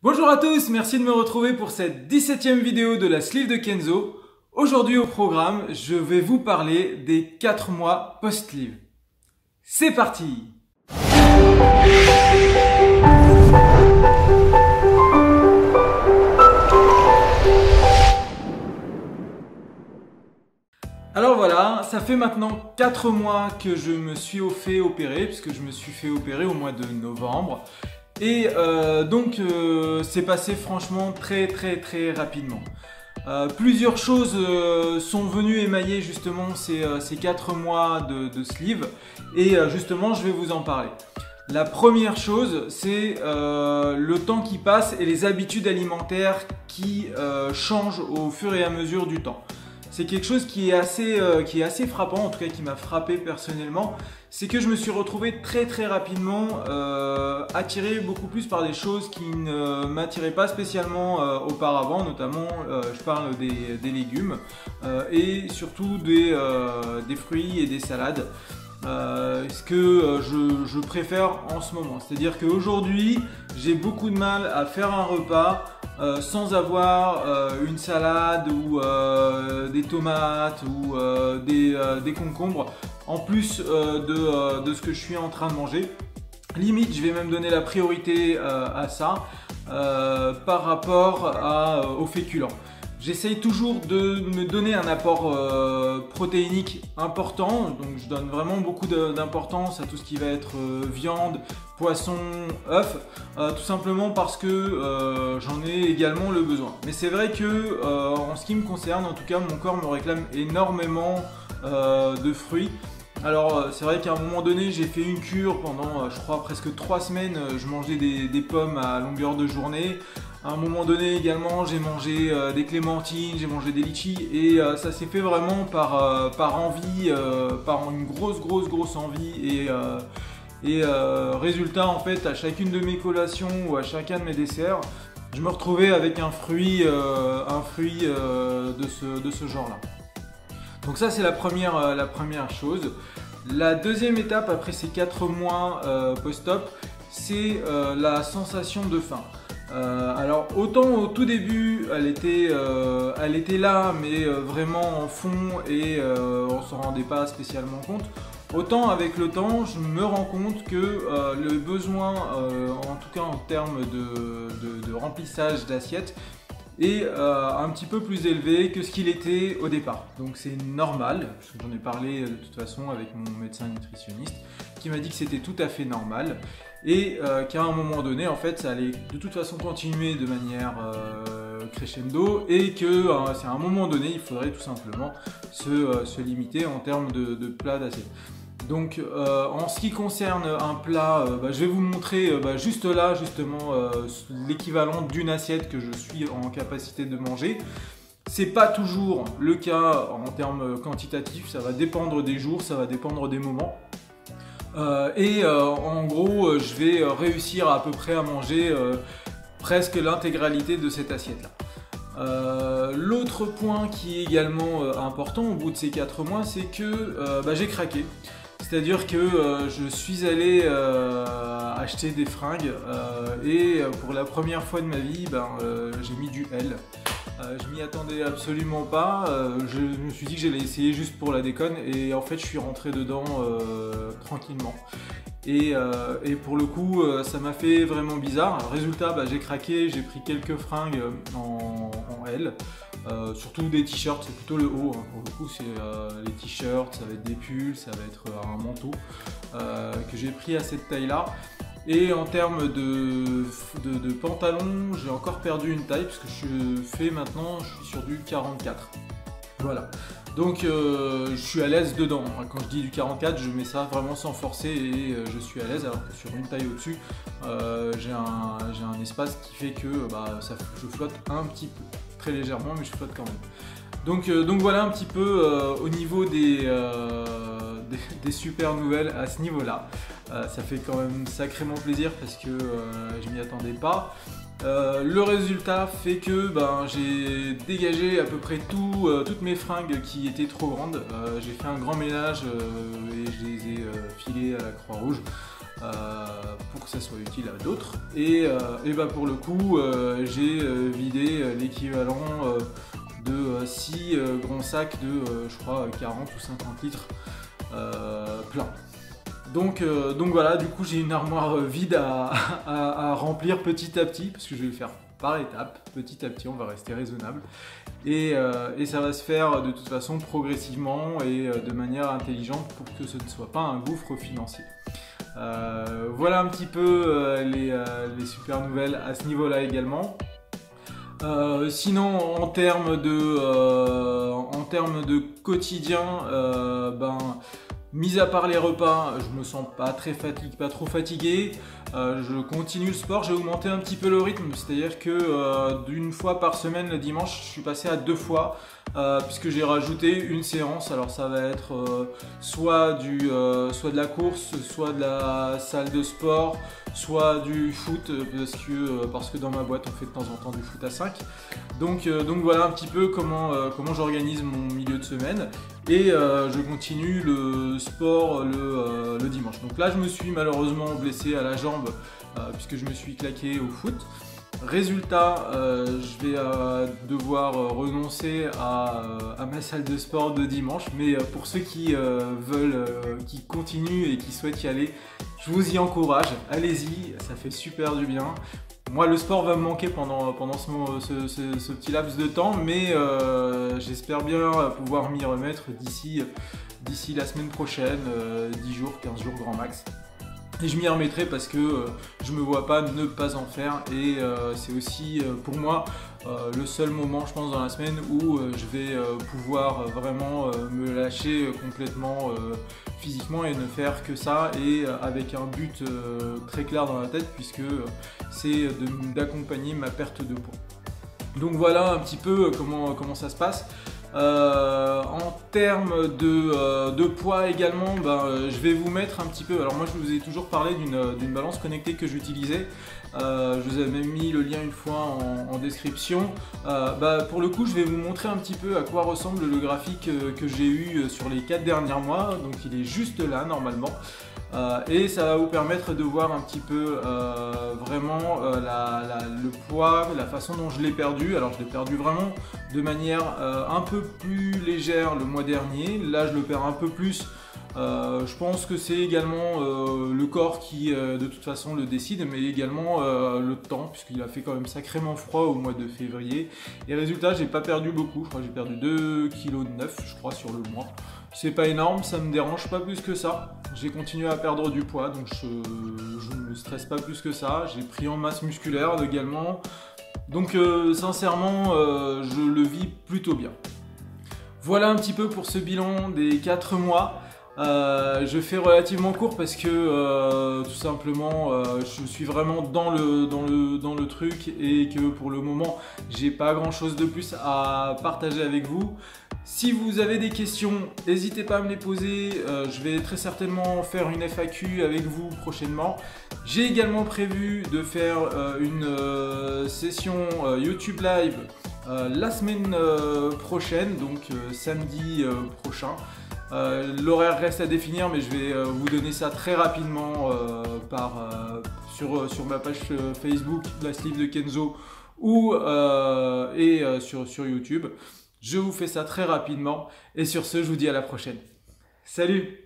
Bonjour à tous, merci de me retrouver pour cette 17e vidéo de la sleeve de Kenzo. Aujourd'hui au programme, je vais vous parler des 4 mois post-sleeve. C'est parti! Alors voilà, ça fait maintenant 4 mois que je me suis fait opérer, puisque je me suis fait opérer au mois de novembre. Et donc c'est passé franchement très rapidement. Plusieurs choses sont venues émailler justement ces 4 mois de sleeve et justement je vais vous en parler. La première chose, c'est le temps qui passe et les habitudes alimentaires qui changent au fur et à mesure du temps. C'est quelque chose qui est assez frappant, en tout cas qui m'a frappé personnellement. C'est que je me suis retrouvé très rapidement attiré beaucoup plus par des choses qui ne m'attiraient pas spécialement auparavant, notamment je parle des légumes et surtout des fruits et des salades. Ce que je préfère en ce moment. C'est-à-dire qu'aujourd'hui, j'ai beaucoup de mal à faire un repas sans avoir une salade ou des tomates ou des concombres en plus de ce que je suis en train de manger. Limite, je vais même donner la priorité à ça par rapport aux féculents. J'essaye toujours de me donner un apport protéinique important, donc je donne vraiment beaucoup d'importance à tout ce qui va être viande, poisson, œufs, tout simplement parce que j'en ai également le besoin. Mais c'est vrai que en ce qui me concerne, en tout cas, mon corps me réclame énormément de fruits. Alors c'est vrai qu'à un moment donné j'ai fait une cure pendant je crois presque 3 semaines, je mangeais des pommes à longueur de journée. À un moment donné également j'ai mangé des clémentines, j'ai mangé des litchis et ça s'est fait vraiment par envie, par une grosse envie et résultat en fait à chacune de mes collations ou à chacun de mes desserts je me retrouvais avec un fruit de ce genre là. Donc ça c'est la première chose. La deuxième étape après ces 4 mois post-op, c'est la sensation de faim. Alors autant au tout début elle était là mais vraiment en fond et on s'en rendait pas spécialement compte. Autant avec le temps je me rends compte que le besoin en tout cas en termes de remplissage d'assiette est un petit peu plus élevé que ce qu'il était au départ. Donc c'est normal, parce que j'en ai parlé de toute façon avec mon médecin nutritionniste qui m'a dit que c'était tout à fait normal et qu'à un moment donné en fait ça allait de toute façon continuer de manière crescendo et que c'est à un moment donné il faudrait tout simplement se limiter en termes de plats d'assiette. Donc en ce qui concerne un plat, je vais vous montrer juste là justement l'équivalent d'une assiette que je suis en capacité de manger. C'est pas toujours le cas en termes quantitatifs, ça va dépendre des jours, ça va dépendre des moments. En gros je vais réussir à peu près à manger presque l'intégralité de cette assiette là. L'autre point qui est également important au bout de ces 4 mois, c'est que j'ai craqué. C'est-à-dire que je suis allé acheter des fringues et pour la première fois de ma vie, j'ai mis du L. Je m'y attendais absolument pas, je me suis dit que j'allais essayer juste pour la déconne et en fait je suis rentré dedans tranquillement. Et pour le coup ça m'a fait vraiment bizarre. Résultat, j'ai craqué, j'ai pris quelques fringues en L. Surtout des t-shirts, c'est plutôt le haut, hein. Pour le coup c'est les t-shirts, ça va être des pulls, ça va être un manteau que j'ai pris à cette taille là. Et en termes de pantalon, j'ai encore perdu une taille parce que maintenant je suis sur du 44. Voilà. Donc je suis à l'aise dedans. Quand je dis du 44, je mets ça vraiment sans forcer et je suis à l'aise, alors que sur une taille au-dessus, j'ai un espace qui fait que je flotte un petit peu. Très légèrement, mais je flotte quand même. Donc voilà un petit peu au niveau des super nouvelles à ce niveau-là. Ça fait quand même sacrément plaisir parce que je m'y attendais pas. Le résultat fait que j'ai dégagé à peu près toutes mes fringues qui étaient trop grandes. J'ai fait un grand ménage et je les ai filées à la Croix-Rouge. pour que ça soit utile à d'autres. Et bah pour le coup, j'ai vidé l'équivalent de 6 grands sacs de, je crois, 40 ou 50 litres plein. Donc voilà, du coup j'ai une armoire vide à remplir petit à petit, parce que je vais le faire par étapes, petit à petit, on va rester raisonnable. Et ça va se faire de toute façon progressivement et de manière intelligente pour que ce ne soit pas un gouffre financier. Voilà un petit peu les super nouvelles à ce niveau-là également. Sinon, en termes de quotidien, mis à part les repas, je me sens pas trop fatigué. Je continue le sport, j'ai augmenté un petit peu le rythme, c'est-à-dire que d'une fois par semaine le dimanche, je suis passé à 2 fois, puisque j'ai rajouté une séance. Alors ça va être soit de la course, soit de la salle de sport, soit du foot, parce que dans ma boîte on fait de temps en temps du foot à 5. Donc voilà un petit peu comment j'organise mon milieu de semaine. Et je continue le sport le dimanche. Donc là je me suis malheureusement blessé à la jambe puisque je me suis claqué au foot. Résultat, je vais devoir renoncer à ma salle de sport de dimanche. Mais pour ceux qui qui continuent et qui souhaitent y aller, je vous y encourage. Allez-y, ça fait super du bien. Moi, le sport va me manquer pendant ce petit laps de temps, mais j'espère bien pouvoir m'y remettre d'ici la semaine prochaine, 10 jours, 15 jours grand max. Et je m'y remettrai parce que je me vois pas ne pas en faire, et c'est aussi pour moi le seul moment, je pense, dans la semaine où je vais pouvoir vraiment me lâcher complètement physiquement et ne faire que ça, et avec un but très clair dans la tête, puisque c'est d'accompagner ma perte de poids. Donc voilà un petit peu comment ça se passe. En termes de poids également, je vais vous mettre un petit peu. Alors moi je vous ai toujours parlé d'une balance connectée que j'utilisais. Je vous avais même mis le lien une fois en description. Pour le coup je vais vous montrer un petit peu à quoi ressemble le graphique que j'ai eu sur les 4 derniers mois. Donc il est juste là normalement. Et ça va vous permettre de voir un petit peu vraiment le poids, la façon dont je l'ai perdu. Alors je l'ai perdu vraiment de manière un peu plus légère le mois dernier. Là je le perds un peu plus. Je pense que c'est également le corps qui de toute façon le décide, mais également le temps, puisqu'il a fait quand même sacrément froid au mois de février. Et résultat, j'ai pas perdu beaucoup, je crois que j'ai perdu 2,9 kg je crois sur le mois. C'est pas énorme, ça me dérange pas plus que ça. J'ai continué à perdre du poids, donc je ne me stresse pas plus que ça. J'ai pris en masse musculaire également. Donc sincèrement, je le vis plutôt bien. Voilà un petit peu pour ce bilan des 4 mois. Je fais relativement court parce que tout simplement je suis vraiment dans le truc, et que pour le moment j'ai pas grand chose de plus à partager avec vous. Si vous avez des questions, n'hésitez pas à me les poser, je vais très certainement faire une FAQ avec vous prochainement. J'ai également prévu de faire une session YouTube Live la semaine prochaine, donc samedi prochain. L'horaire reste à définir, mais je vais vous donner ça très rapidement sur ma page Facebook, la Sleeve de Kenzo, sur YouTube. Je vous fais ça très rapidement, et sur ce, je vous dis à la prochaine. Salut!